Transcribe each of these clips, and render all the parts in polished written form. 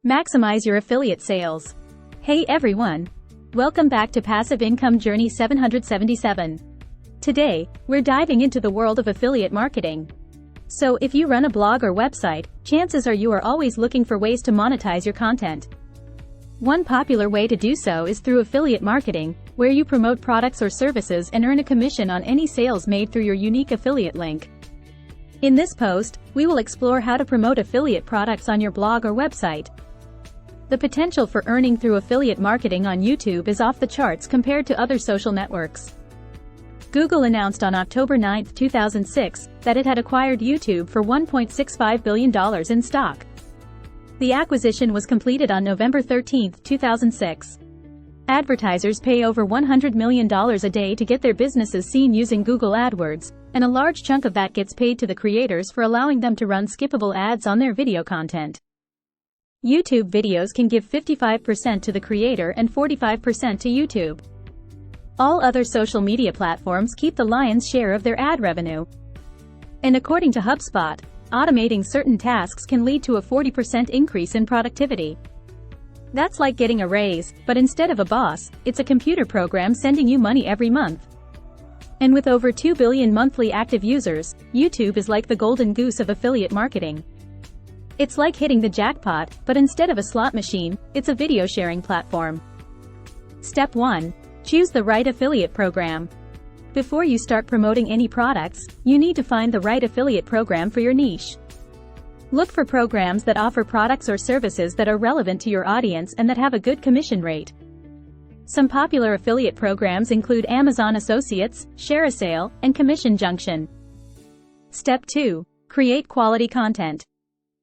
Maximize your affiliate sales. Hey everyone! Welcome back to Passive Income Journey 777. Today, we're diving into the world of affiliate marketing. So if you run a blog or website, chances are you are always looking for ways to monetize your content. One popular way to do so is through affiliate marketing, where you promote products or services and earn a commission on any sales made through your unique affiliate link. In this post, we will explore how to promote affiliate products on your blog or website. The potential for earning through affiliate marketing on YouTube is off the charts compared to other social networks. Google announced on October 9, 2006, that it had acquired YouTube for $1.65 billion in stock. The acquisition was completed on November 13, 2006. Advertisers pay over $100 million a day to get their businesses seen using Google AdWords, and a large chunk of that gets paid to the creators for allowing them to run skippable ads on their video content. YouTube videos can give 55% to the creator and 45% to YouTube. All other social media platforms keep the lion's share of their ad revenue. And according to HubSpot, automating certain tasks can lead to a 40% increase in productivity. That's like getting a raise, but instead of a boss, it's a computer program sending you money every month. And with over 2 billion monthly active users, YouTube is like the golden goose of affiliate marketing. It's like hitting the jackpot, but instead of a slot machine, it's a video sharing platform. Step 1. Choose the right affiliate program. Before you start promoting any products, you need to find the right affiliate program for your niche. Look for programs that offer products or services that are relevant to your audience and that have a good commission rate. Some popular affiliate programs include Amazon Associates, ShareASale, and Commission Junction. Step 2. Create quality content.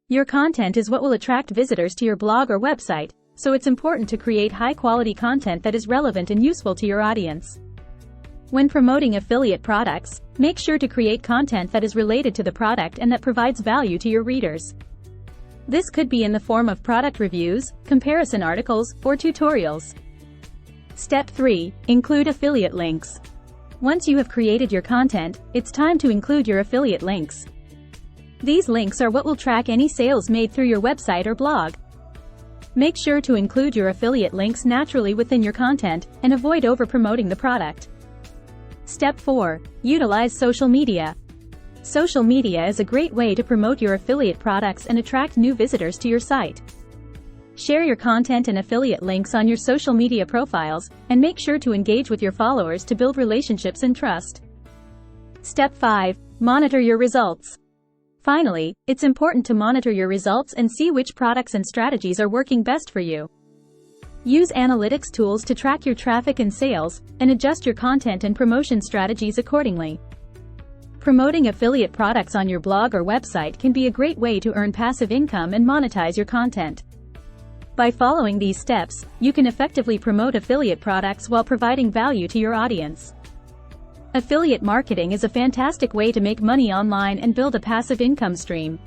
Your content is what will attract visitors to your blog or website, so it's important to create high-quality content that is relevant and useful to your audience. When promoting affiliate products, make sure to create content that is related to the product and that provides value to your readers. This could be in the form of product reviews, comparison articles, or tutorials. Step 3. Include affiliate links. Once you have created your content, it's time to include your affiliate links. These links are what will track any sales made through your website or blog. Make sure to include your affiliate links naturally within your content, and avoid over-promoting the product. Step 4. Utilize social media. Social media is a great way to promote your affiliate products and attract new visitors to your site. Share your content and affiliate links on your social media profiles, and make sure to engage with your followers to build relationships and trust. Step 5. Monitor your results. Finally, it's important to monitor your results and see which products and strategies are working best for you. Use analytics tools to track your traffic and sales, and adjust your content and promotion strategies accordingly. Promoting affiliate products on your blog or website can be a great way to earn passive income and monetize your content. By following these steps, you can effectively promote affiliate products while providing value to your audience. Affiliate marketing is a fantastic way to make money online and build a passive income stream.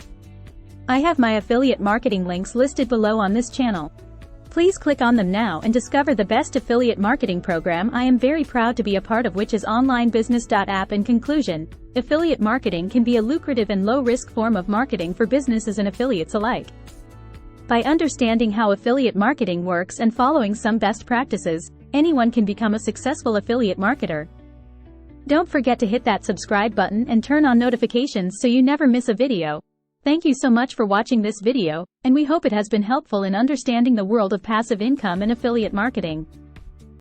I have my affiliate marketing links listed below on this channel. Please click on them now and discover the best affiliate marketing program I am very proud to be a part of, which is onlinebusiness.app. In conclusion, affiliate marketing can be a lucrative and low-risk form of marketing for businesses and affiliates alike. By understanding how affiliate marketing works and following some best practices, anyone can become a successful affiliate marketer. Don't forget to hit that subscribe button and turn on notifications so you never miss a video. Thank you so much for watching this video, and we hope it has been helpful in understanding the world of passive income and affiliate marketing.